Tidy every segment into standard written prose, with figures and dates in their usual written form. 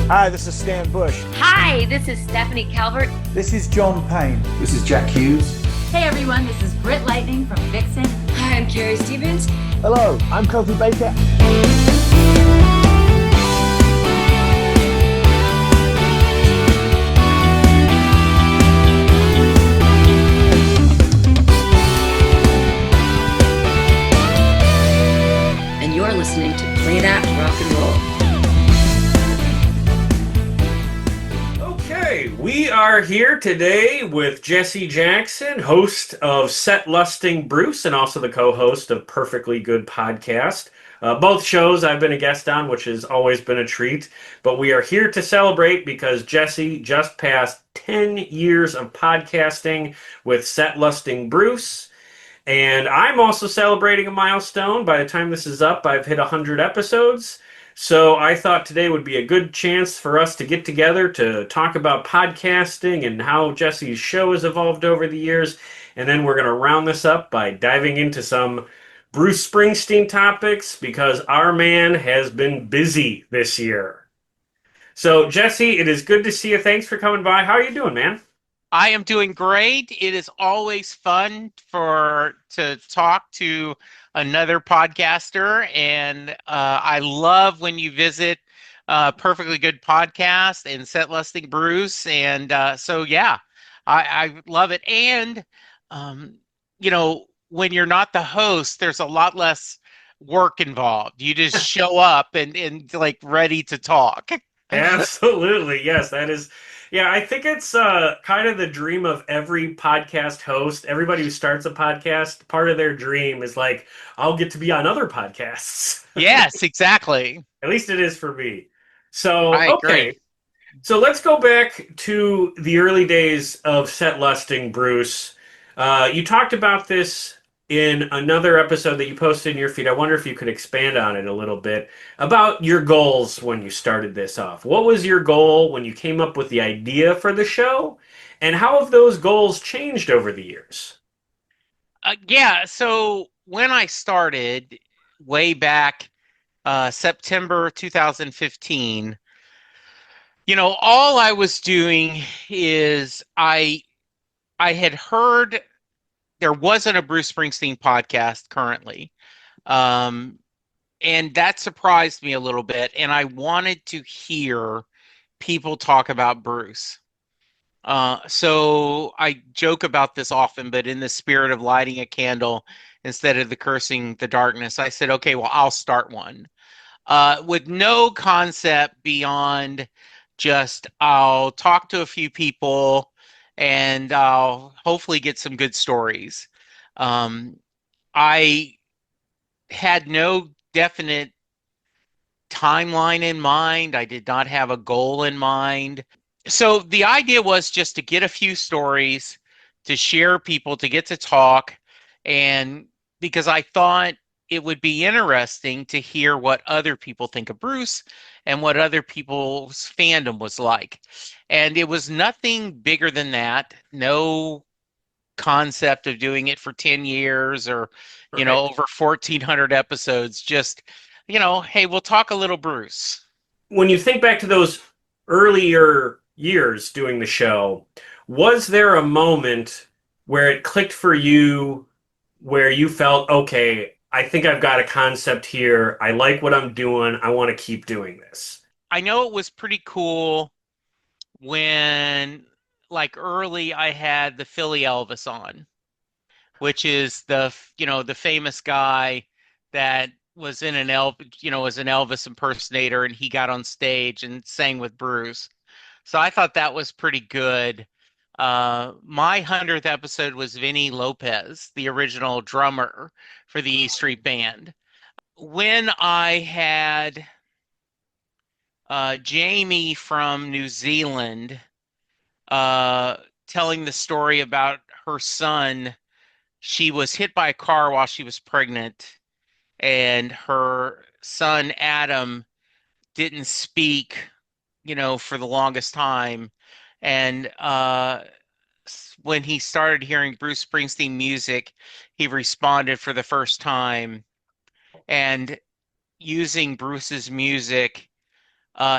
Hi, this is Stan Bush. Hi, this is Stephanie Calvert. This is John Payne. This is Jack Hughes. Hey everyone, this is Britt Lightning from Vixen. Hi, I'm Carrie Stevens. Hello, I'm Kofi Baker. And you're listening to Play That Rock and Roll. We are here today with Jesse Jackson, host of Set Lusting Bruce and also the co-host of Perfectly Good Podcast. Both shows I've been a guest on, which has always been a treat. But we are here to celebrate because Jesse just passed 10 years of podcasting with Set Lusting Bruce. And I'm also celebrating a milestone. By the time this is up, I've hit 100 episodes. So I thought today would be a good chance for us to get together to talk about podcasting and how Jesse's show has evolved over the years. And then we're going to round this up by diving into some Bruce Springsteen topics because our man has been busy this year. So Jesse, it is good to see you. Thanks for coming by. How are you doing, man? I am doing great. It is always fun to talk to another podcaster, and I love when you visit Perfectly Good Podcast and Set Lusting Bruce, and so yeah, I love it. And when you're not the host, there's a lot less work involved. You just show up and like ready to talk. Absolutely, yes, that is. Yeah, I think it's kind of the dream of every podcast host. Everybody who starts a podcast, part of their dream is like, I'll get to be on other podcasts. Yes, exactly. At least it is for me. So, I agree. Okay. So let's go back to the early days of Set Lusting, Bruce. You talked about this in another episode that you posted in your feed. I wonder if you could expand on it a little bit about your goals when you started this off. What was your goal when you came up with the idea for the show? And how have those goals changed over the years? Yeah, so when I started way back September 2015, all I was doing is I had heard there wasn't a Bruce Springsteen podcast currently. And that surprised me a little bit. And I wanted to hear people talk about Bruce. So I joke about this often, but in the spirit of lighting a candle instead of the cursing the darkness, I said, okay, well, I'll start one. With no concept beyond just I'll talk to a few people and I'll hopefully get some good stories. I had no definite timeline in mind. I did not have a goal in mind. So the idea was just to get a few stories, to share people, to get to talk, and because I thought it would be interesting to hear what other people think of Bruce and what other people's fandom was like. And it was nothing bigger than that. No concept of doing it for 10 years or, Right. Over 1,400 episodes. Just, hey, we'll talk a little Bruce. When you think back to those earlier years doing the show, was there a moment where it clicked for you where you felt, okay, I think I've got a concept here. I like what I'm doing. I want to keep doing this. I know it was pretty cool when, like, early I had the Philly Elvis on, which is the famous guy that was in was an Elvis impersonator, and he got on stage and sang with Bruce. So I thought that was pretty good. My 100th episode was Vinny Lopez, the original drummer for the E Street Band. When I had Jamie from New Zealand telling the story about her son, she was hit by a car while she was pregnant, and her son Adam didn't speak, for the longest time. And when he started hearing Bruce Springsteen music, he responded for the first time. And using Bruce's music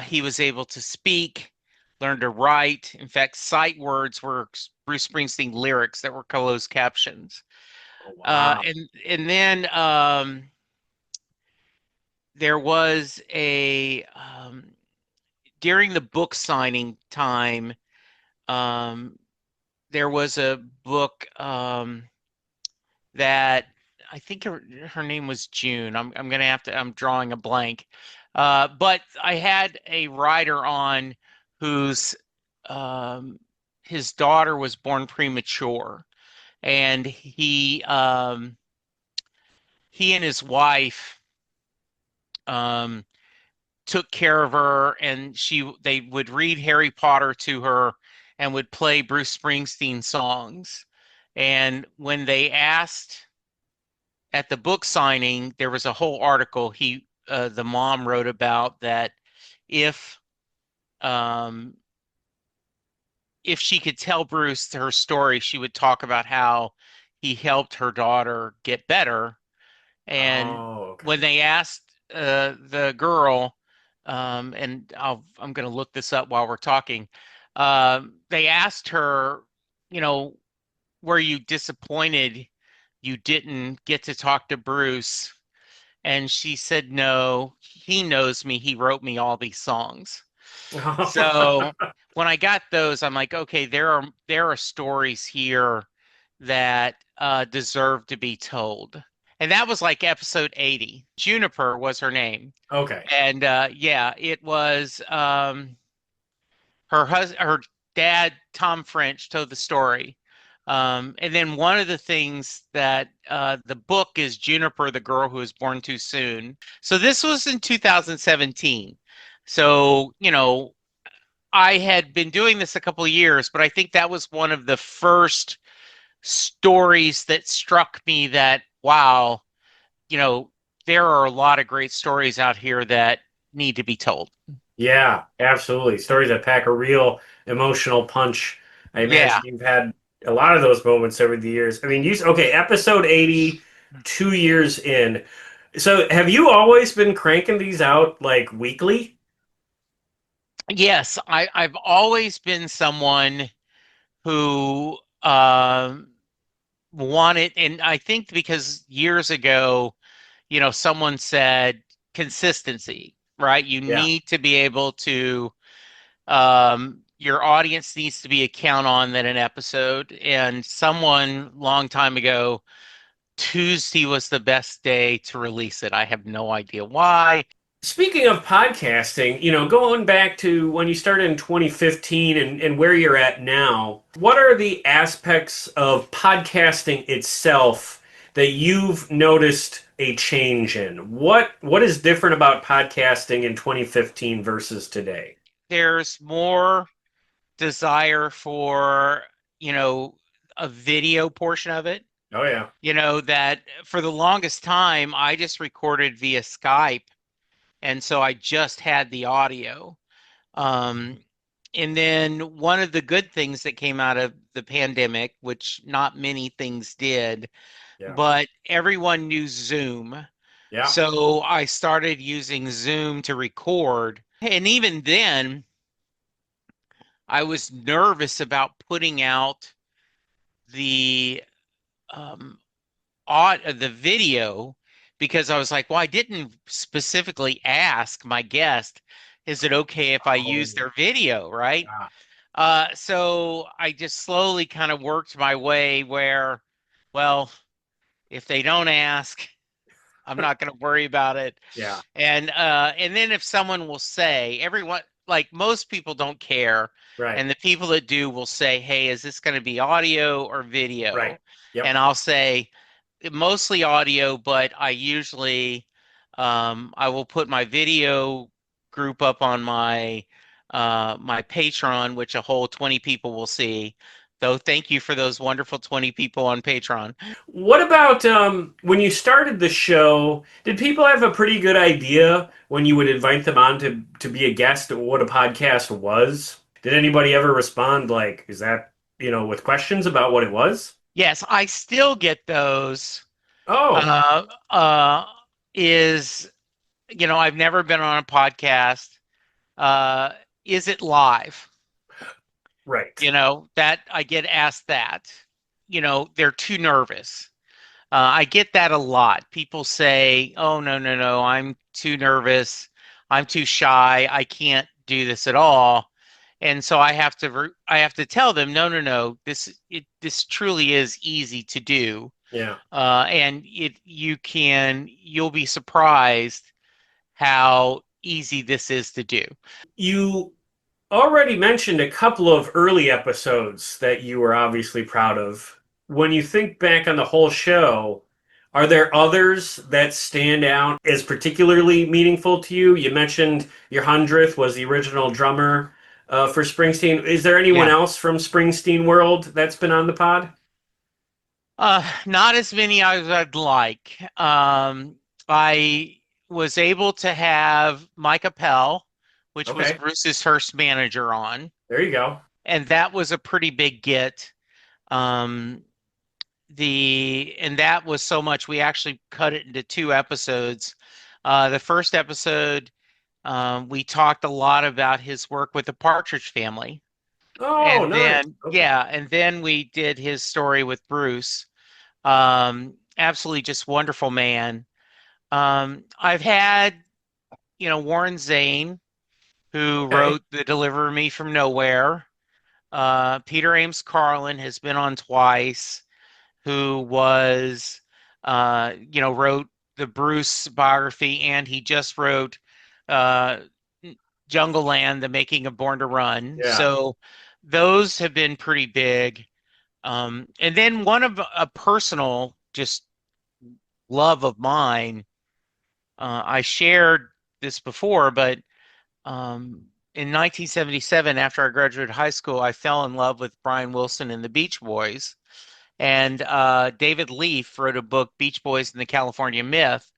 he was able to speak, learn to write. In fact, sight words were Bruce Springsteen lyrics that were closed captions. Oh, wow. And then there was a during the book signing time, there was a book that I think her name was June. I'm gonna have to. I'm drawing a blank. But I had a writer on whose his daughter was born premature, and he and his wife took care of her, and they would read Harry Potter to her and would play Bruce Springsteen songs. And when they asked at the book signing, there was a whole article the mom wrote about that if she could tell Bruce her story, she would talk about how he helped her daughter get better. And when they asked the girl, and I'm going to look this up while we're talking, they asked her, were you disappointed you didn't get to talk to Bruce? And she said, no, he knows me. He wrote me all these songs. So when I got those, I'm like, okay, there are stories here that deserve to be told. And that was like episode 80. Juniper was her name. Okay. And it was her dad, Tom French, told the story. And then one of the things that the book is Juniper, the girl who was born too soon. So this was in 2017. So, I had been doing this a couple of years, but I think that was one of the first stories that struck me that, wow, there are a lot of great stories out here that need to be told. Yeah, absolutely. Stories that pack a real emotional punch. I imagine you've had a lot of those moments over the years. I mean, episode 80, 2 years in. So have you always been cranking these out like weekly? Yes, I've always been someone who wanted, and I think because years ago, someone said consistency, right? You need to be able to, your audience needs to be a count on that an episode. And someone long time ago, Tuesday was the best day to release it. I have no idea why. Speaking of podcasting, going back to when you started in 2015 and where you're at now, what are the aspects of podcasting itself that you've noticed a change in? What is different about podcasting in 2015 versus today? There's more desire for, a video portion of it. Oh, yeah. That for the longest time, I just recorded via Skype. And so I just had the audio. And then one of the good things that came out of the pandemic, which not many things did, but everyone knew Zoom. Yeah. So I started using Zoom to record. And even then, I was nervous about putting out the video, because I was like, well, I didn't specifically ask my guest, is it okay if I use their video, right? Yeah. So I just slowly kind of worked my way where, well, if they don't ask, I'm not going to worry about it. Yeah. And then if someone will say, everyone, like most people don't care. Right. And the people that do will say, hey, is this going to be audio or video? Right. Yep. And I'll say, mostly audio, but I usually I will put my video group up on my my Patreon, which a whole 20 people will see. Though thank you for those wonderful 20 people on Patreon. What about when you started the show, did people have a pretty good idea when you would invite them on to be a guest what a podcast was? Did anybody ever respond like, is that, with questions about what it was? Yes, I still get those. Oh. I've never been on a podcast. is it live? Right. That I get asked that. They're too nervous. I get that a lot. People say, "Oh, no, no, no, I'm too nervous. I'm too shy. I can't do this at all." And so I have to tell them, "No, no, no. This truly is easy to do. Yeah. And you'll be surprised how easy this is to do." You already mentioned a couple of early episodes that you were obviously proud of. When you think back on the whole show, are there others that stand out as particularly meaningful to you? You mentioned your 100th was the original drummer for Springsteen. Is there anyone Yeah. else from Springsteen world that's been on the pod? Not as many as I'd like. I was able to have Mike Appel, which was Okay, Bruce's first manager on, there you go. and that was a pretty big get. Um, and that was so much we actually cut it into 2 episodes. The first episode, we talked a lot about his work with the Partridge Family, Oh, and nice. then Okay. yeah, and then we did his story with Bruce. Absolutely just wonderful man. I've had, Warren Zane, who Okay. wrote The Deliver Me from Nowhere. Peter Ames Carlin has been on twice, who wrote the Bruce biography, and he just wrote uh, Jungle Land, The Making of Born to Run. Yeah. So those have been pretty big. And then one of a personal just love of mine. I shared this before, but in 1977, after I graduated high school, I fell in love with Brian Wilson and the Beach Boys. And David Leaf wrote a book, Beach Boys and the California Myth.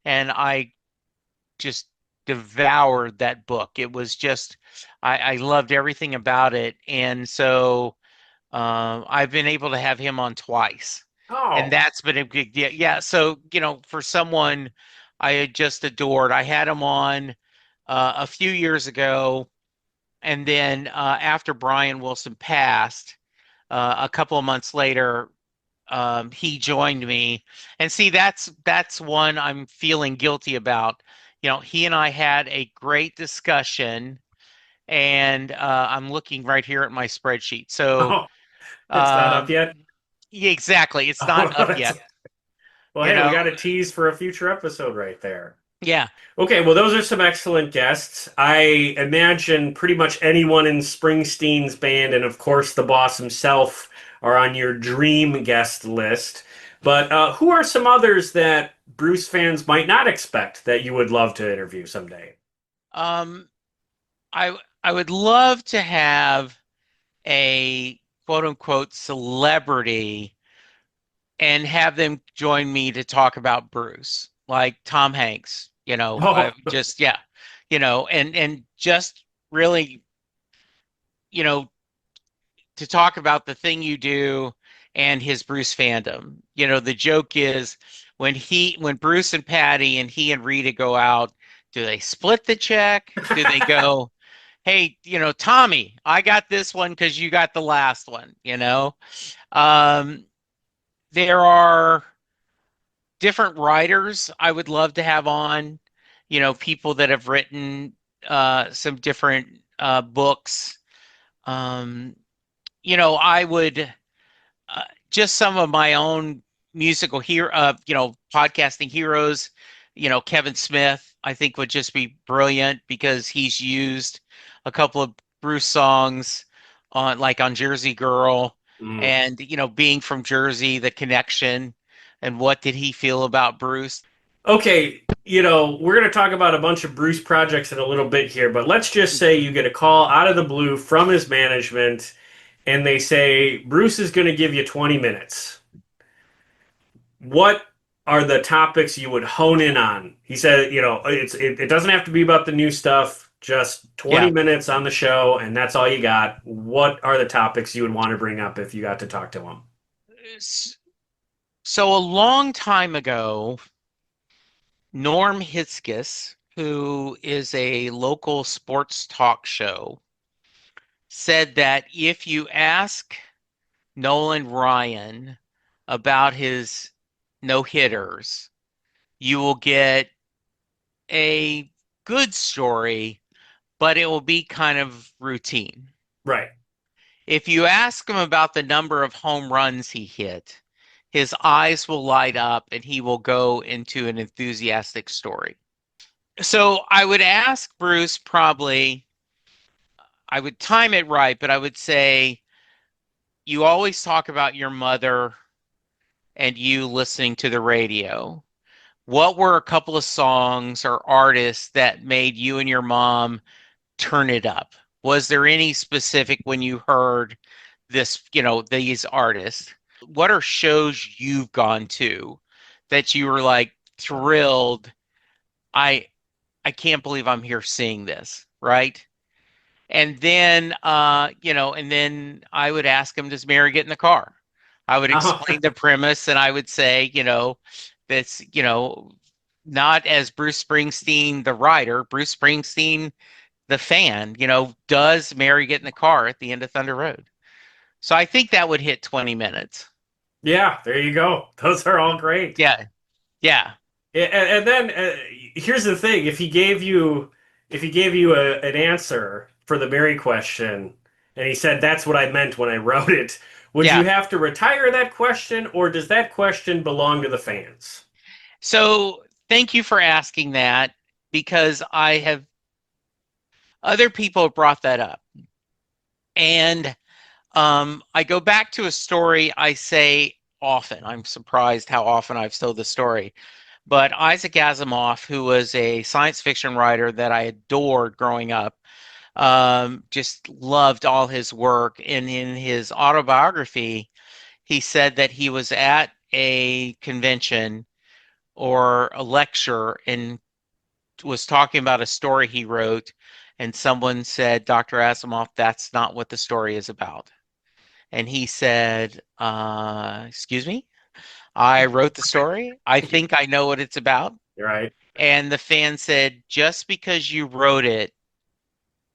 And I just devoured that book. It was just, I loved everything about it. And so I've been able to have him on twice. And Oh. that's been a big deal. Yeah. So, for someone I had just adored, I had him on a few years ago. And then after Brian Wilson passed, a couple of months later, he joined me. And see, that's one I'm feeling guilty about. He and I had a great discussion, and I'm looking right here at my spreadsheet. So, Oh, it's not up um, yet. yeah, exactly. It's Oh, not no, up that's yet. well, You hey, we know, got a tease for a future episode right there. yeah. Okay, well, those are some excellent guests. I imagine pretty much anyone in Springsteen's band, and of course the boss himself, are on your dream guest list. But who are some others that Bruce fans might not expect that you would love to interview someday? Um, I would love to have a quote unquote celebrity and have them join me to talk about Bruce, like Tom Hanks. I Oh, just yeah, and just really, you know, to talk about the thing you do and his Bruce fandom. The joke is when Bruce and Patty and he and Rita go out, do they split the check? Do they go, hey, Tommy, I got this one because you got the last one? Um, there are different writers I would love to have on, people that have written some different books. Um, I would just some of my own musical hero, podcasting heroes. Kevin Smith, I think would just be brilliant because he's used a couple of Bruce songs on Jersey Girl, mm. and being from Jersey, the connection, and what did he feel about Bruce? Okay, we're going to talk about a bunch of Bruce projects in a little bit here, but let's just say you get a call out of the blue from his management and they say, Bruce is going to give you 20 minutes. What are the topics you would hone in on? He said, it doesn't have to be about the new stuff, just 20 Yeah. minutes on the show, and that's all you got. What are the topics you would want to bring up if you got to talk to him? So a long time ago, Norm Hitzges, who is a local sports talk show, said that if you ask Nolan Ryan about his no-hitters, you will get a good story, but it will be kind of routine. Right. If you ask him about the number of home runs he hit, his eyes will light up and he will go into an enthusiastic story. So I would ask Bruce probably, I would time it right, but I would say, you always talk about your mother and you listening to the radio. What were a couple of songs or artists that made you and your mom turn it up? Was there any specific when you heard this, these artists? What are shows you've gone to that you were like thrilled? I I can't believe I'm here seeing this, right? And then and then I would ask him, does Mary get in the car? I would explain the premise and I would say, that's, not as Bruce Springsteen, the writer, Bruce Springsteen, the fan, does Mary get in the car at the end of Thunder Road? So I think that would hit 20 minutes. Yeah, there you go. Those are all great. Yeah. Yeah. And then here's the thing: if he gave you an answer for the Mary question, and he said that's what I meant when I wrote it, would Yeah. you have to retire that question, or does that question belong to the fans? So thank you for asking that, because other people have brought that up. And I go back to a story I say often. I'm surprised how often I've told the story. But Isaac Asimov, who was a science fiction writer that I adored growing up, just loved all his work. And in his autobiography, he said that he was at a convention or a lecture and was talking about a story he wrote, and someone said, Dr. Asimov, that's not what the story is about. And he said, excuse me? I wrote the story. I think I know what it's about. Right. And the fan said, just because you wrote it,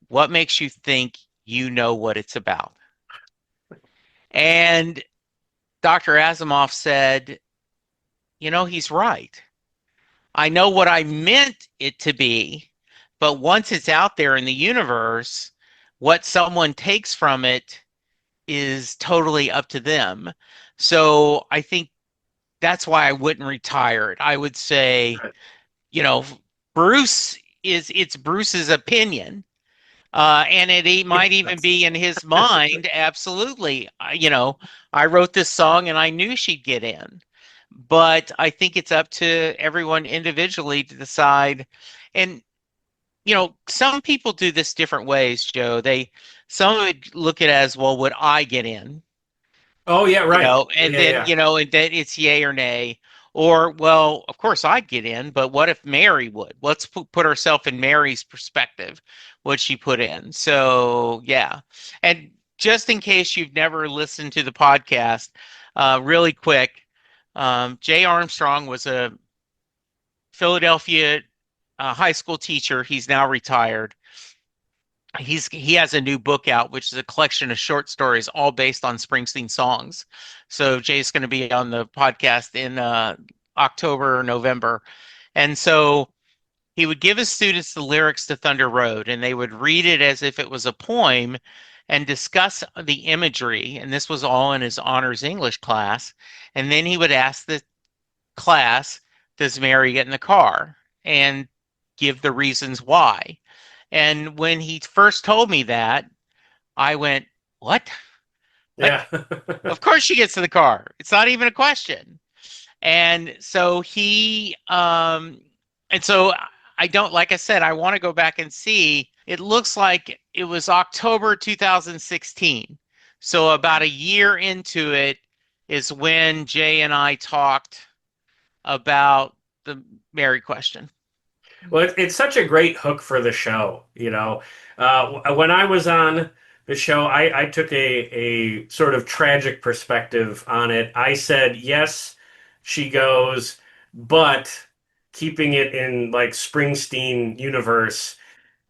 what makes you think you know what it's about? And Dr. Asimov said, he's right. I know what I meant it to be, but once it's out there in the universe, what someone takes from it is totally up to them. So I think that's why I wouldn't retire it. I would say, it's Bruce's opinion. And it might even be in his mind. Absolutely. I wrote this song and I knew she'd get in. But I think it's up to everyone individually to decide. And, some people do this different ways, Joe. Some would look at it as, well, would I get in? Oh yeah, right. And Yeah, then, yeah. and then it's yay or nay. Or, well, of course I'd get in, but what if Mary would? Let's put ourselves in Mary's perspective. Would she put in? So, yeah. And just in case you've never listened to the podcast, really quick, Jay Armstrong was a Philadelphia high school teacher. He's now retired. He has a new book out, which is a collection of short stories, all based on Springsteen songs. So Jay's going to be on the podcast in October or November, and so he would give his students the lyrics to Thunder Road, and they would read it as if it was a poem, and discuss the imagery. And this was all in his honors English class. And then he would ask the class, "Does Mary get in the car?" and give the reasons why. And when he first told me that, I went, what? Yeah. Of course she gets in the car. It's not even a question. And so I don't, like I said, I want to go back and see. It looks like it was October 2016. So about a year into it is when Jay and I talked about the Mary question. Well, it's such a great hook for the show, When I was on the show, I took a sort of tragic perspective on it. I said, yes, she goes, but keeping it in like Springsteen universe,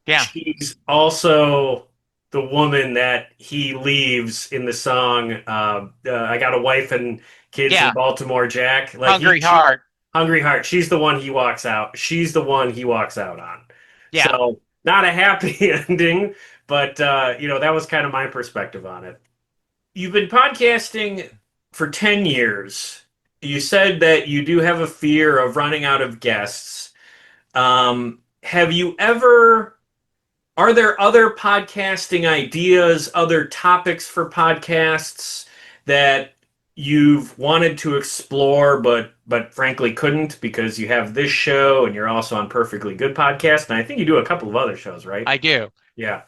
Yeah. she's also the woman that he leaves in the song I Got a Wife and Kids in Yeah. Baltimore, Jack. Like Hungry she Heart. Hungry Heart. She's the one he walks out. She's the one he walks out on. Yeah. So not a happy ending, but that was kind of my perspective on it. You've been podcasting for 10 years. You said that you do have a fear of running out of guests. Have you ever, are there other podcasting ideas, other topics for podcasts that you've wanted to explore but frankly couldn't because you have this show and you're also on Perfectly Good Podcast, and I think you do a couple of other shows, right? I do. Yeah.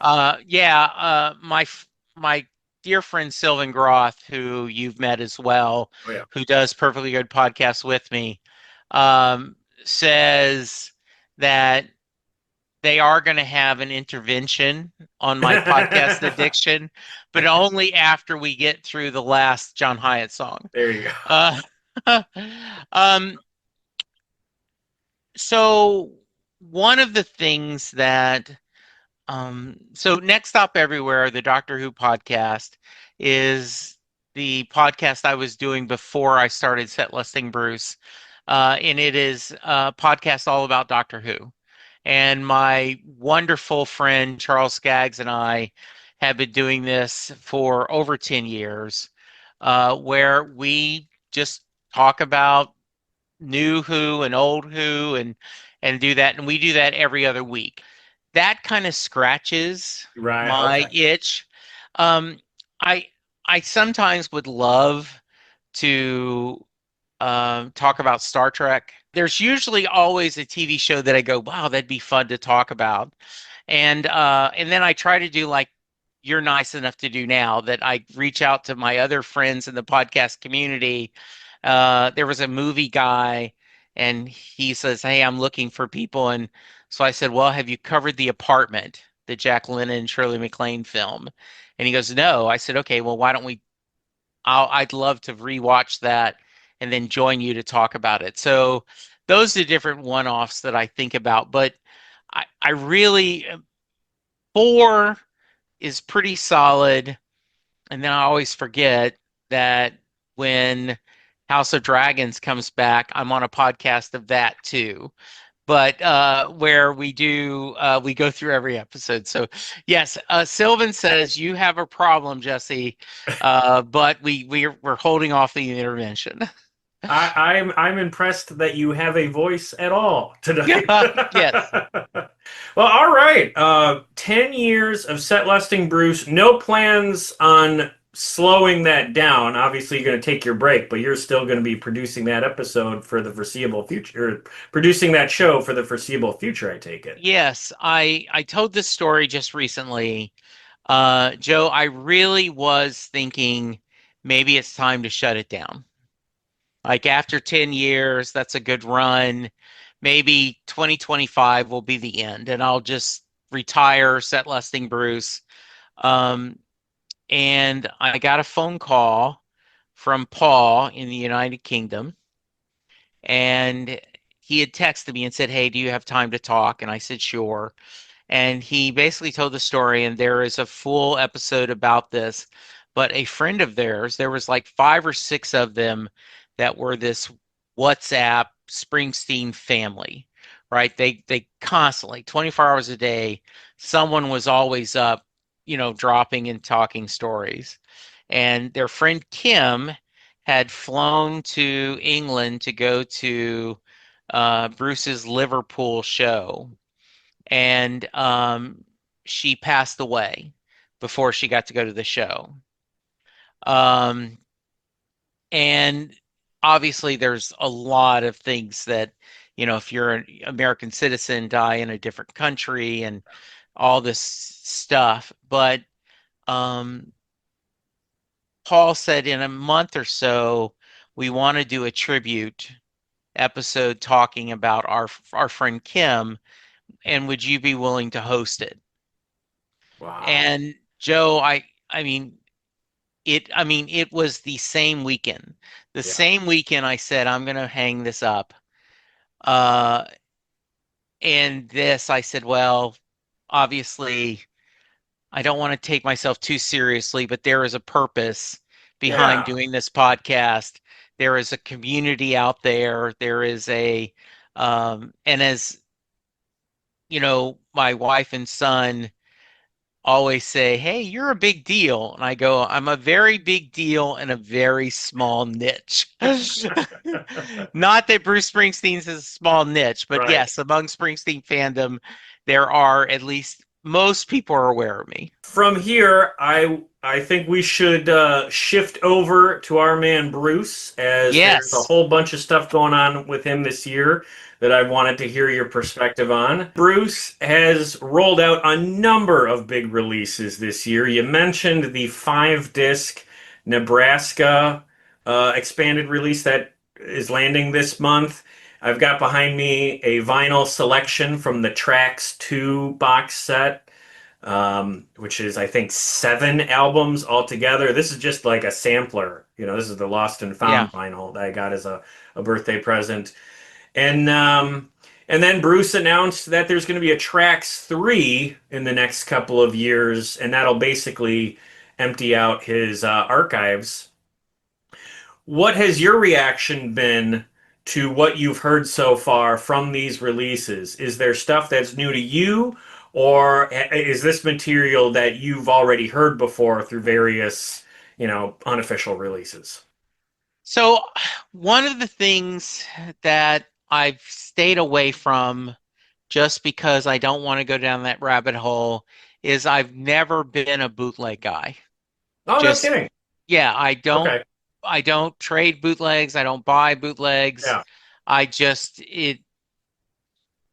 Yeah. My dear friend Sylvan Groth, who you've met as well, Oh yeah. who does Perfectly Good Podcasts with me, um, says that they are going to have an intervention on my podcast addiction, but only after we get through the last John Hyatt song. There you go. Um, so one of the things that so Next Stop Everywhere, the Doctor Who podcast, is the podcast I was doing before I started Set Listing Bruce, and it is a podcast all about Doctor Who. And my wonderful friend Charles Skaggs and I have been doing this for over 10 years, where we just talk about new Who and old Who and do that, and we do that every other week. That kind of scratches Right. my Okay. itch. Um, I I sometimes would love to talk about Star Trek. There's usually always a TV show that I go, wow, that'd be fun to talk about. And then I try to do like you're nice enough to do now, that I reach out to my other friends in the podcast community. There was a movie guy and he says, hey, I'm looking for people. And so I said, well, have you covered The Apartment, the Jack Lemmon, Shirley MacLaine film? And he goes, no. I said, okay, well, why don't we I'd love to rewatch that and then join you to talk about it. So those are different one-offs that I think about. But I really, 4 is pretty solid. And then I always forget that when House of Dragons comes back, I'm on a podcast of that too. But where we go through every episode. So yes, Sylvan says you have a problem, Jesse, but we're holding off the intervention. I'm impressed that you have a voice at all tonight. Yes. Well, all right. 10 years of set listing, Bruce. No plans on slowing that down. Obviously, you're going to take your break, but you're still going to be producing that episode for the foreseeable future, or producing that show for the foreseeable future, I take it. Yes, I told this story just recently. Joe, I really was thinking maybe it's time to shut it down. Like after 10 years, that's a good run. Maybe 2025 will be the end, and I'll just retire, set listing Bruce. Um, and I got a phone call from Paul in the United Kingdom, and he had texted me and said, hey, do you have time to talk? And I said, sure. And he basically told the story, and there is a full episode about this. But a friend of theirs, there was like 5 or 6 of them that were this WhatsApp Springsteen family, right? They constantly, 24 hours a day, someone was always up, dropping and talking stories. And their friend Kim had flown to England to go to Bruce's Liverpool show, and she passed away before she got to go to the show. Um, and obviously, there's a lot of things that, if you're an American citizen, die in a different country and all this stuff. But Paul said in a month or so, we want to do a tribute episode talking about our friend Kim, and would you be willing to host it? Wow. And Joe, it was the same weekend. The Yeah. same weekend I said I'm going to hang this up. Uh, and this, I said, well, obviously, I don't want to take myself too seriously, but there is a purpose behind Yeah. doing this podcast. There is a community out there. There is and as my wife and son always say, "Hey, you're a big deal." And I go, "I'm a very big deal in a very small niche." Not that Bruce Springsteen's is a small niche, but Right. yes, among Springsteen fandom, there are at least most people are aware of me. From here, I think we should shift over to our man Bruce, as there's a Yes. whole bunch of stuff going on with him this year that I wanted to hear your perspective on. Bruce has rolled out a number of big releases this year. You mentioned the 5-disc Nebraska expanded release that is landing this month. I've got behind me a vinyl selection from the Tracks 2 box set, which is, I think, 7 albums altogether. This is just like a sampler. This is the Lost and Yeah. Found vinyl that I got as a birthday present. And then Bruce announced that there's going to be a Tracks 3 in the next couple of years, and that'll basically empty out his archives. What has your reaction been to what you've heard so far from these releases? Is there stuff that's new to you, or is this material that you've already heard before through various, unofficial releases? So, one of the things that I've stayed away from just because I don't want to go down that rabbit hole is I've never been a bootleg guy. Oh, no Just, kidding. yeah, Okay. I don't trade bootlegs, I don't buy bootlegs. Yeah. I just it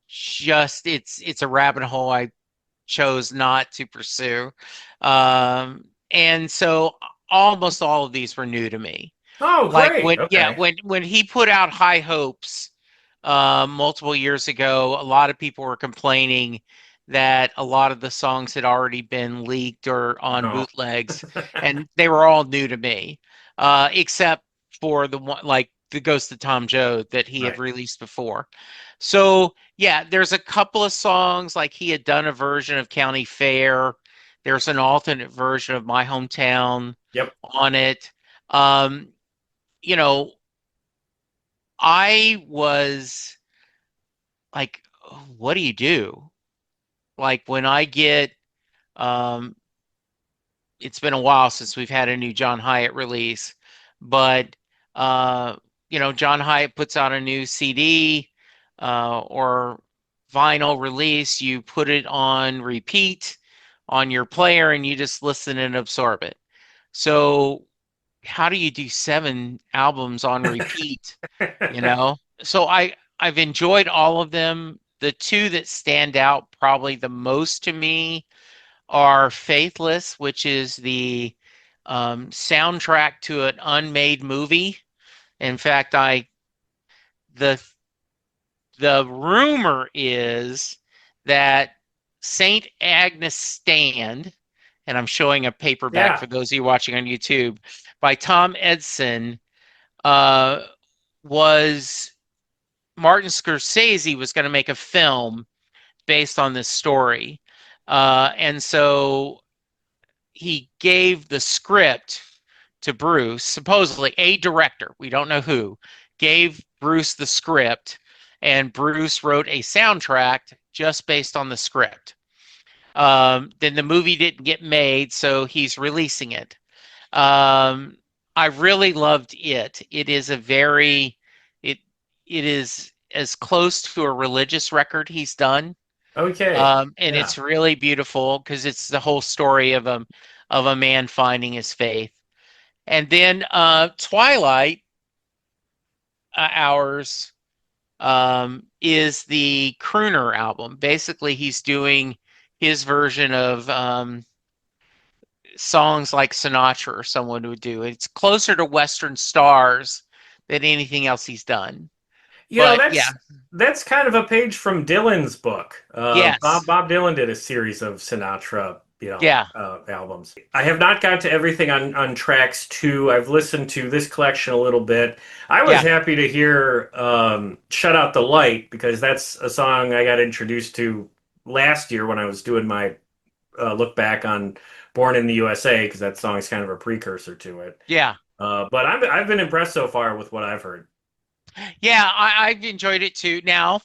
just it's a rabbit hole I chose not to pursue. And so almost all of these were new to me. Oh, Like great. Okay. when he put out High Hopes multiple years ago, a lot of people were complaining that a lot of the songs had already been leaked or on Oh. bootlegs, and they were all new to me, except for the one like the Ghost of Tom Joad that he had Right. released before. So yeah, there's a couple of songs like he had done a version of County Fair. There's an alternate version of My Hometown Yep. on it. Um, you know, I was like, what do you do? Like when I get, um, it's been a while since we've had a new John Hyatt release, but uh, John Hyatt puts out a new CD or vinyl release, you put it on repeat on your player and you just listen and absorb it. So how do you do 7 albums on repeat? So I've enjoyed all of them. The two that stand out probably the most to me are Faithless, which is the soundtrack to an unmade movie. In fact, the the rumor is that Saint Agnes Stand, and I'm showing a paperback Yeah. for those of you watching on YouTube, by Tom Edson, uh, was Martin Scorsese was going to make a film based on this story. And so he gave the script to Bruce, supposedly a director, we don't know who, gave Bruce the script, and Bruce wrote a soundtrack just based on the script. Then the movie didn't get made, so he's releasing it. I really loved it. It is it it is as close to a religious record he's done. Okay. And Yeah. it's really beautiful because it's the whole story of a man finding his faith. And then Twilight Hours is the crooner album. Basically, he's doing his version of songs like Sinatra or someone would do. It's closer to Western Stars than anything else he's done. You know, But yeah, that's kind of a page from Dylan's book. yes, Bob Dylan did a series of Sinatra, Yeah. albums. I have not got to everything on tracks 2. I've listened to this collection a little bit. I was Yeah. happy to hear Shut Out the Light because that's a song I got introduced to last year when I was doing my look back on Born in the USA because that song is kind of a precursor to it. Yeah. But I've been impressed so far with what I've heard. Yeah. I've enjoyed it too. Now,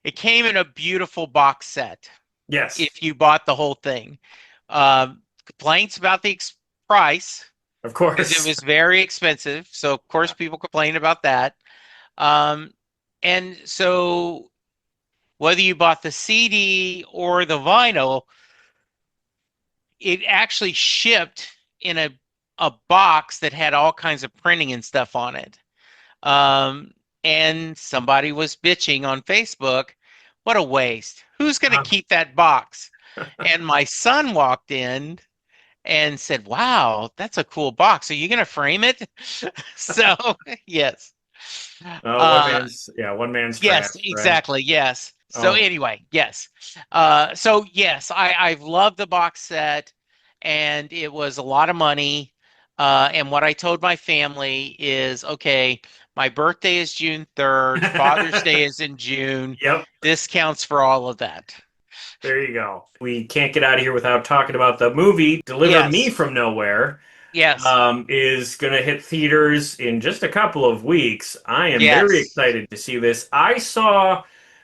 it came in a beautiful box set Yes, if you bought the whole thing. Complaints about the price of because it course. was very expensive. So, of course, people complained about that. Um, and so, whether you bought the CD or the vinyl, it actually shipped in a box that had all kinds of printing and stuff on it. Um, and somebody was bitching on Facebook, what a waste. Who's going to keep that box? And my son walked in and said, wow, that's a cool box. Are you going to frame it? So, yes. Uh, One man's trash, yes, right? exactly. Yes. So Oh, anyway, yes. So yes, I've loved the box set and it was a lot of money. And what I told my family is, okay, my birthday is June 3rd, Father's Day is in June. yep. This counts for all of that. There you go. We can't get out of here without talking about the movie Deliver Me Yes. from Nowhere. Yes. Is going to hit theaters in just a couple of weeks. I am very Yes. excited to see this. I saw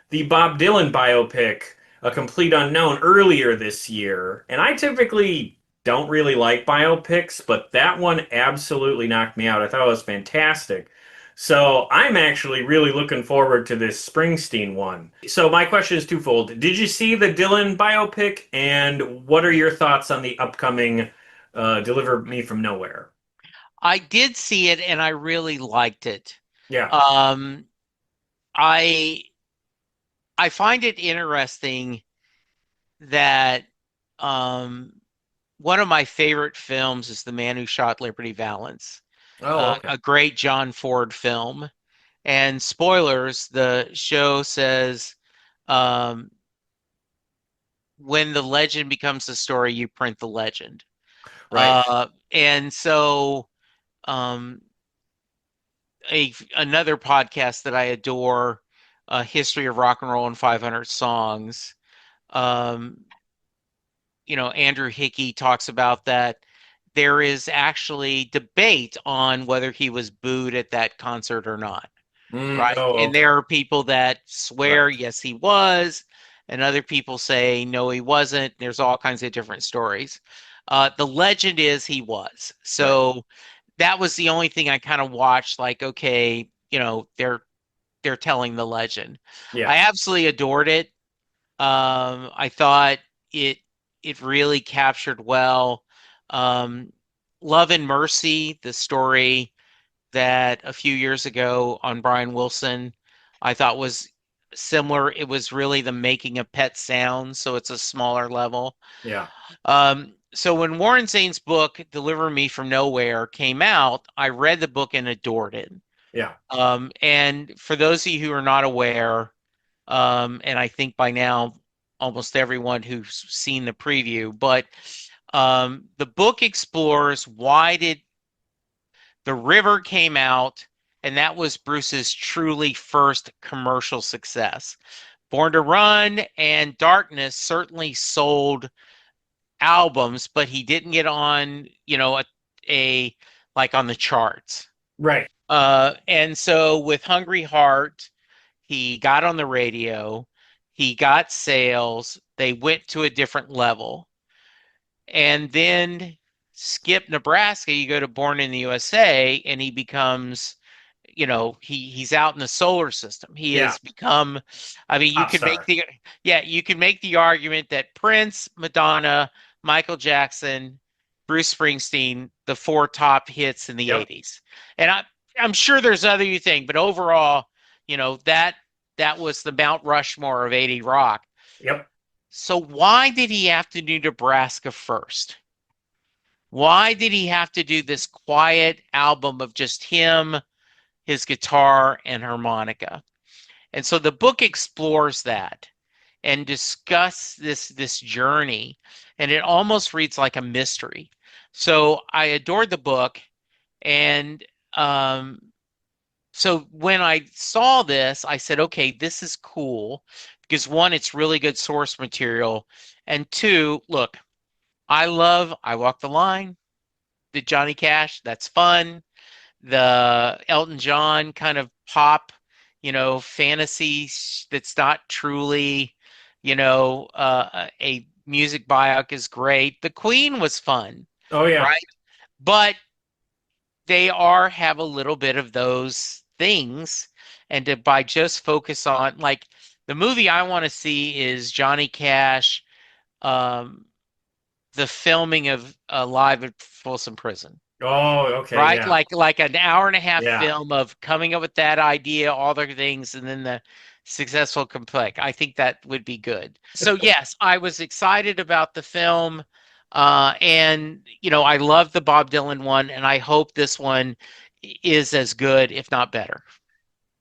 the Bob Dylan biopic, A Complete Unknown, earlier this year, and I typically don't really like biopics, but that one absolutely knocked me out. I thought it was fantastic. So I'm actually really looking forward to this Springsteen one. So my question is twofold. Did you see the Dylan biopic, and what are your thoughts on the upcoming Deliver Me from Nowhere? I did see it and I really liked it. Yeah. Um, I I find it interesting that um, one of my favorite films is The Man Who Shot Liberty Valance, Oh, okay. a great John Ford film. And spoilers, the show says um, when the legend becomes the story, you print the legend. Right. And so um, another podcast that I adore, History of Rock and Roll in 500 Songs. Um, Andrew Hickey talks about that there is actually debate on whether he was booed at that concert or not, right? Oh, And okay. there are people that swear, Right. yes, he was, and other people say, no, he wasn't. There's all kinds of different stories. The legend is he was. Right. So that was the only thing I kind of watched, like, okay, they're telling the legend. Yeah. I absolutely adored it. I thought it it really captured well Love and Mercy, the story that a few years ago on Brian Wilson, I thought was similar. It was really the making of Pet Sounds, so it's a smaller level. Yeah. So when Warren Zane's book Deliver Me from Nowhere came out, I read the book and adored it. Yeah. And for those of you who are not aware, and I think by now almost everyone who's seen the preview, but the book explores why did The River came out, and that was Bruce's truly first commercial success. Born to Run and Darkness certainly sold albums, but he didn't get on, a like on the charts. Right. And so with Hungry Heart, he got on the radio, he got sales, they went to a different level. And then skip Nebraska, you go to Born in the USA, and he becomes, he's out in the solar system. He Yeah. has become, I mean, Pop star. you can make the argument that Prince, Madonna, Michael Jackson, Bruce Springsteen, the 4 top hits in the Yep. 80s. And I'm sure there's other you think, but overall, that was the Mount Rushmore of 80 rock. Yep. So why did he have to do Nebraska first? Why did he have to do this quiet album of just him, his guitar, and harmonica? And so the book explores that. and discuss this journey, and it almost reads like a mystery. So I adored the book, and so when I saw this, I said, okay, this is cool because one, it's really good source material, and two, look, I Walk the Line, the Johnny Cash, that's fun. The Elton John kind of pop, fantasy that's not truly, a music biopic is great. The Queen was fun, Oh yeah. right? But they have a little bit of those things, and by just focus on, like, the movie I want to see is Johnny Cash, um, the filming of Live at Folsom Prison. Oh, okay, Right, yeah. like an hour and a half Yeah. film of coming up with that idea, all the things, and then the successful complete. I think that would be good. So yes, I was excited about the film, and I love the Bob Dylan one, and I hope this one is as good, if not better.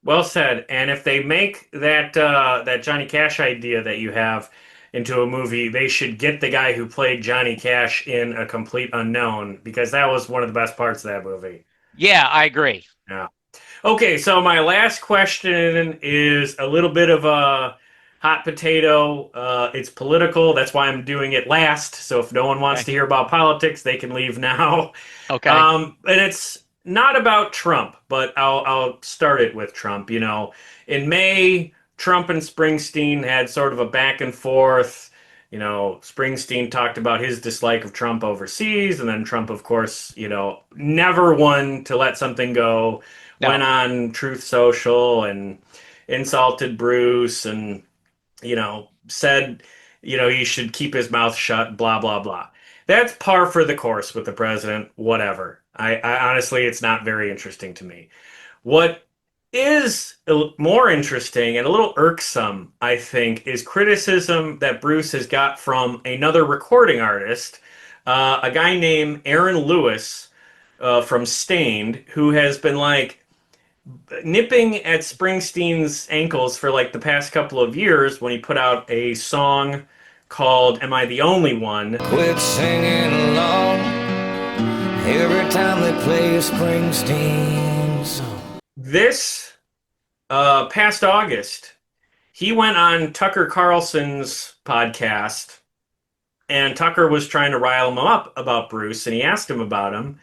Well said. And if they make that Johnny Cash idea that you have into a movie, they should get the guy who played Johnny Cash in A Complete Unknown because that was one of the best parts of that movie. Yeah, I agree. Yeah. Okay, so my last question is a little bit of a hot potato. It's political. That's why I'm doing it last. So if no one wants Okay. to hear about politics, they can leave now. Okay. And it's not about Trump, but I'll start it with Trump. In May, Trump and Springsteen had sort of a back and forth. Springsteen talked about his dislike of Trump overseas, and then Trump, of course, never one to let something go. No. Went on Truth Social and insulted Bruce, and said, he should keep his mouth shut, blah, blah, blah. That's par for the course with the president, whatever. I honestly, it's not very interesting to me. What is more interesting and a little irksome, I think, is criticism that Bruce has got from another recording artist, a guy named Aaron Lewis from Stained, who has been like nipping at Springsteen's ankles for like the past couple of years when he put out a song called Am I the Only One? Quit singing along every time they play a Springsteen song. This past August, he went on Tucker Carlson's podcast, and Tucker was trying to rile him up about Bruce, and he asked him about him.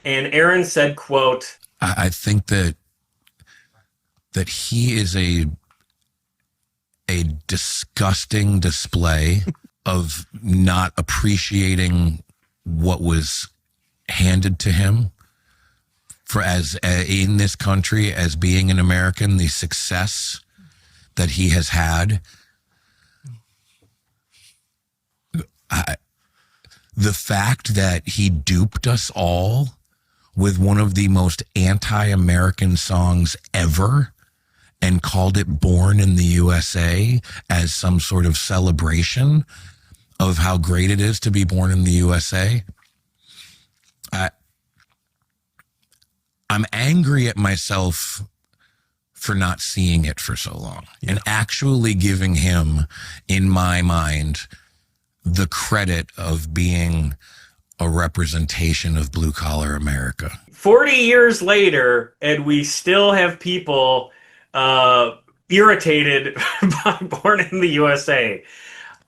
And Aaron said, quote, I think that he is a disgusting display of not appreciating what was handed to him for as in this country, as being an American, the success that he has had. The fact that he duped us all with one of the most anti-American songs ever and called it Born in the USA as some sort of celebration of how great it is to be born in the USA. I'm angry at myself for not seeing it for so long and actually giving him, in my mind, the credit of being a representation of blue collar America. 40 years later, and we still have people irritated by Born in the USA.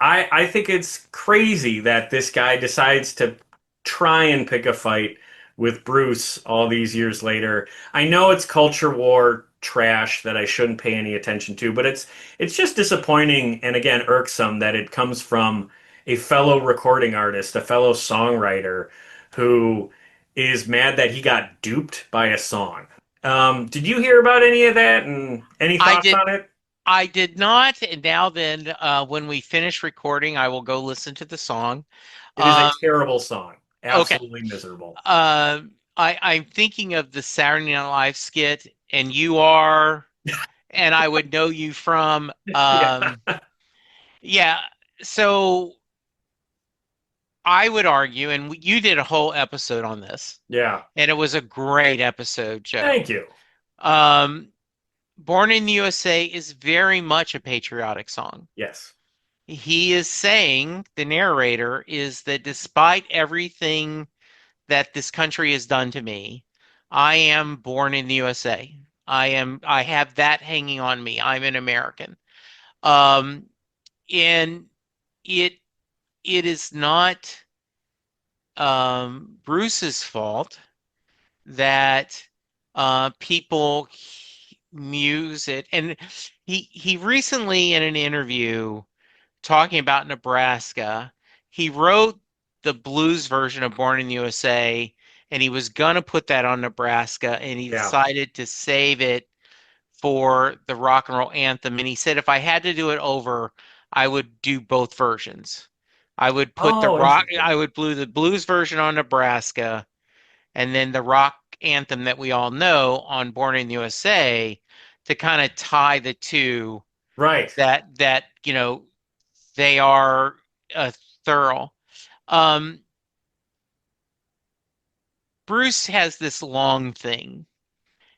I think it's crazy that this guy decides to try and pick a fight with Bruce all these years later. I know it's culture war trash that I shouldn't pay any attention to, but it's just disappointing and again irksome that it comes from a fellow recording artist, a fellow songwriter who is mad that he got duped by a song. Did you hear about any of that and any thoughts on it? I did not. And now then, when we finish recording, I will go listen to the song. It is a terrible song. Absolutely Okay. miserable. I'm thinking of the Saturday Night Live skit, and you are, and I would know you from. Yeah. So I would argue, and you did a whole episode on this. Yeah. And it was a great episode, Joe. Thank you. Born in the USA is very much a patriotic song. Yes. he is saying, the narrator, is that despite everything that this country has done to me, I am born in the USA. I have that hanging on me. I'm an American. Um, and it it is not Bruce's fault that people muse it. And he recently, in an interview talking about Nebraska, he wrote the blues version of Born in the USA, and he was gonna put that on Nebraska, and he Yeah. decided to save it for the rock and roll anthem. And he said if I had to do it over, I would do both versions. I would put Oh, interesting. I would blue the blues version on Nebraska, and then the rock anthem that we all know on Born in the USA, to kind of tie the two, Right. that they are thorough. Um, Bruce has this long thing,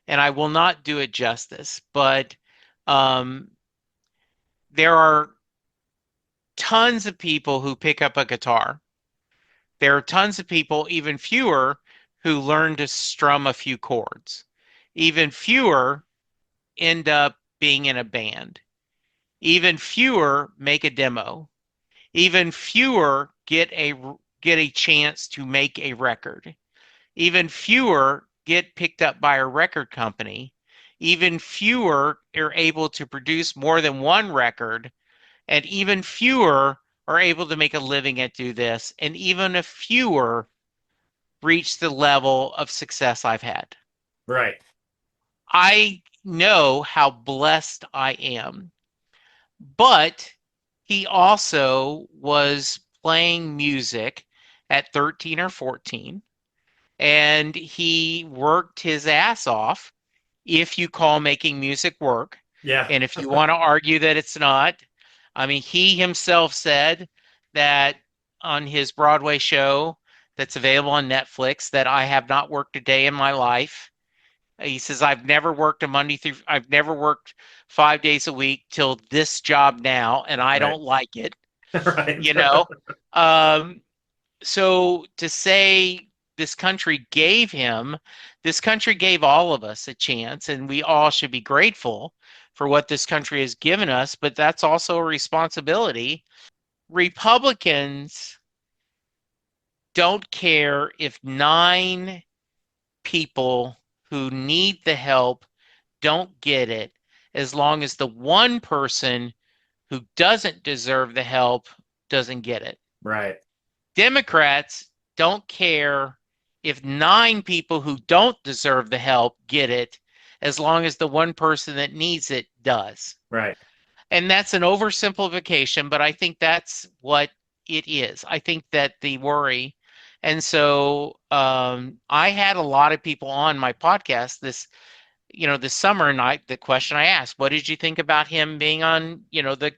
and I will not do it justice, but um, there are tons of people who pick up a guitar. There are tons of people, even fewer, who learn to strum a few chords. Even fewer end up being in a band. Even fewer make a demo. Even fewer get a chance to make a record. Even fewer get picked up by a record company. Even fewer are able to produce more than one record, and even fewer are able to make a living at do this, and even a fewer reach the level of success I've had. Right. I know how blessed I am, but he also was playing music at 13 or 14, and he worked his ass off, if you call making music work. Yeah. And if you want to argue that it's not, I mean, he himself said that on his Broadway show that's available on Netflix, that I have not worked a day in my life. He says, I've never worked 5 days a week till this job now, and I Right. don't like it, Right. you know? Um, so to say this country gave all of us a chance, and we all should be grateful for what this country has given us, but that's also a responsibility. Republicans don't care if 9 people who need the help don't get it, as long as the one person who doesn't deserve the help doesn't get it. Right. Democrats don't care if 9 people who don't deserve the help get it, as long as the one person that needs it does. Right. And that's an oversimplification, but I think that's what it is. I think that the worry. And so I had a lot of people on my podcast this summer, and the question I asked, what did you think about him being on, the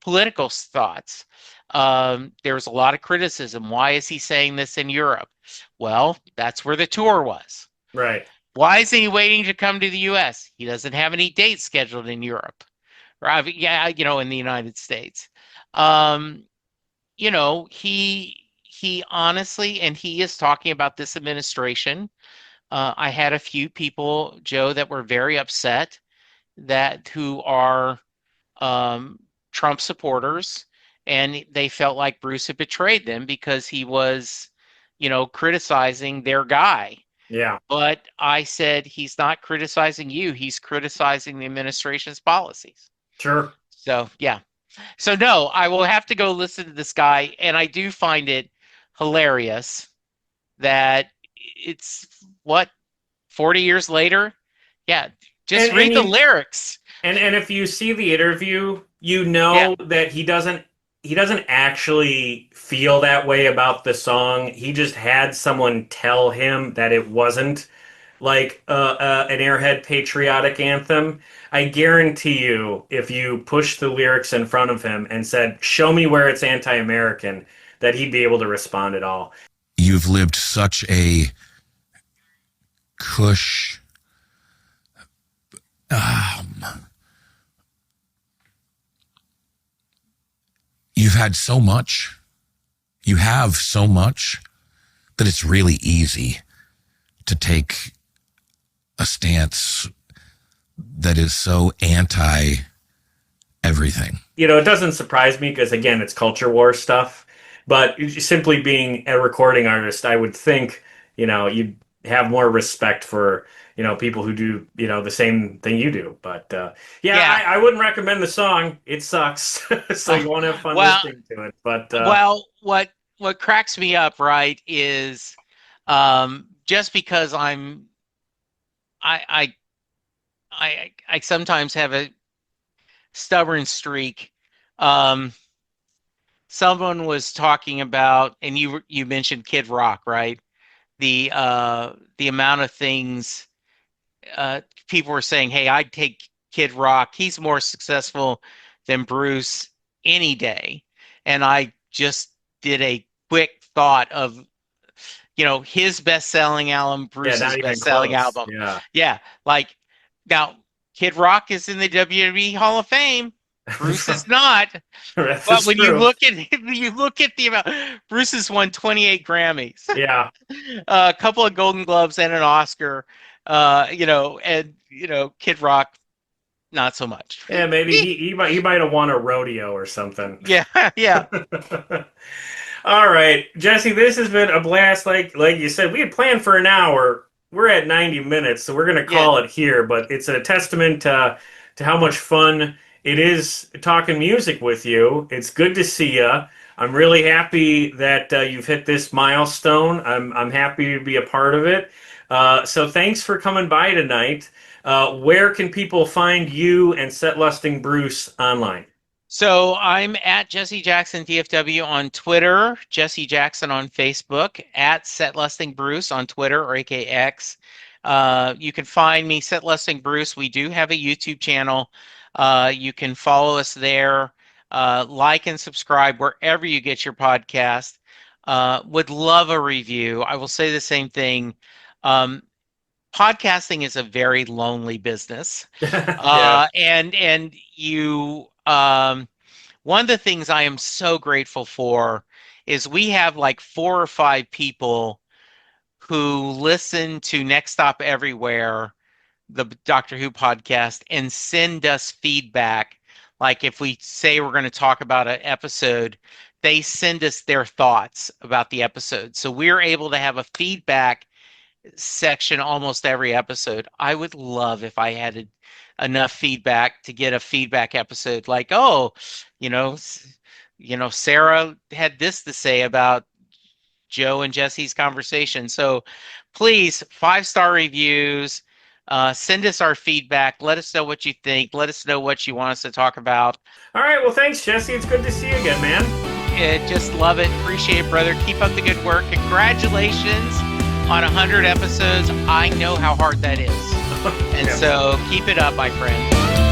political thoughts? There was a lot of criticism. Why is he saying this in Europe? Well, that's where the tour was. Right. Why isn't he waiting to come to the US? He doesn't have any dates scheduled in Europe. Or, in the United States. He honestly, and he is talking about this administration. I had a few people, Joe, that were very upset, who are Trump supporters, and they felt like Bruce had betrayed them because he was, criticizing their guy. Yeah. But I said, he's not criticizing you, he's criticizing the administration's policies. Sure. So, yeah. So, no, I will have to go listen to this guy, and I do find it hilarious that it's 40 years later? Yeah, just read the lyrics. And if you see the interview, you Yeah. know that he doesn't actually feel that way about the song. He just had someone tell him that it wasn't like an airhead patriotic anthem. I guarantee you, if you push the lyrics in front of him and said, "Show me where it's anti-American," that he'd be able to respond at all. You've lived such a cush, you've had so much. You have so much that it's really easy to take a stance that is so anti everything. You know, it doesn't surprise me because, again, it's culture war stuff. But simply being a recording artist, I would think, you know, you'd have more respect for, you know, people who do, you know, the same thing you do. But Yeah. I wouldn't recommend the song. It sucks. So you won't have fun Well, listening to it. But well, what cracks me up, right, is just because I sometimes have a stubborn streak. Someone was talking about, and you mentioned Kid Rock, right? The amount of things people were saying, hey, I'd take Kid Rock. He's more successful than Bruce any day. And I just did a quick thought of, you know, his best-selling album, yeah, Bruce's not even best-selling close. album. Yeah. Yeah, like now Kid Rock is in the WWE Hall of Fame. Bruce is not. That's But when you true. look at the amount, Bruce has won 28 Grammys, Yeah. a couple of Golden Globes, and an Oscar. You know, and you know, Kid Rock, not so much. Yeah, maybe he might have won a rodeo or something. Yeah, yeah, All right, Jesse, this has been a blast. Like you said, we had planned for an hour. We're at 90 minutes, so we're going to yeah. call it here. But it's a testament to how much fun it is talking music with you. It's good to see you. I'm really happy that you've hit this milestone. I'm happy to be a part of it. So thanks for coming by tonight. Where can people find you and Set Lusting Bruce online? So I'm at Jesse Jackson DFW on Twitter, Jesse Jackson on Facebook, at Set Lusting Bruce on Twitter or AKX. You can find me, Set Lusting Bruce. We do have a YouTube channel. You can follow us there, like and subscribe wherever you get your podcast. Would love a review. I will say the same thing. Podcasting is a very lonely business. Yeah. And you one of the things I am so grateful for is we have like 4 or 5 people who listen to Next Stop Everywhere, the Doctor Who podcast, and send us feedback. Like if we say we're going to talk about an episode, they send us their thoughts about the episode. So we're able to have a feedback section almost every episode. I would love if I had enough feedback to get a feedback episode like, oh, you know, Sarah had this to say about Joe and Jesse's conversation. So please, 5-star reviews, send us our feedback. Let us know what you think. Let us know what you want us to talk about. All right. Well, thanks, Jesse. It's good to see you again, man. Just love it. Appreciate it, brother. Keep up the good work. Congratulations on 100 episodes. I know how hard that is. And so keep it up, my friend.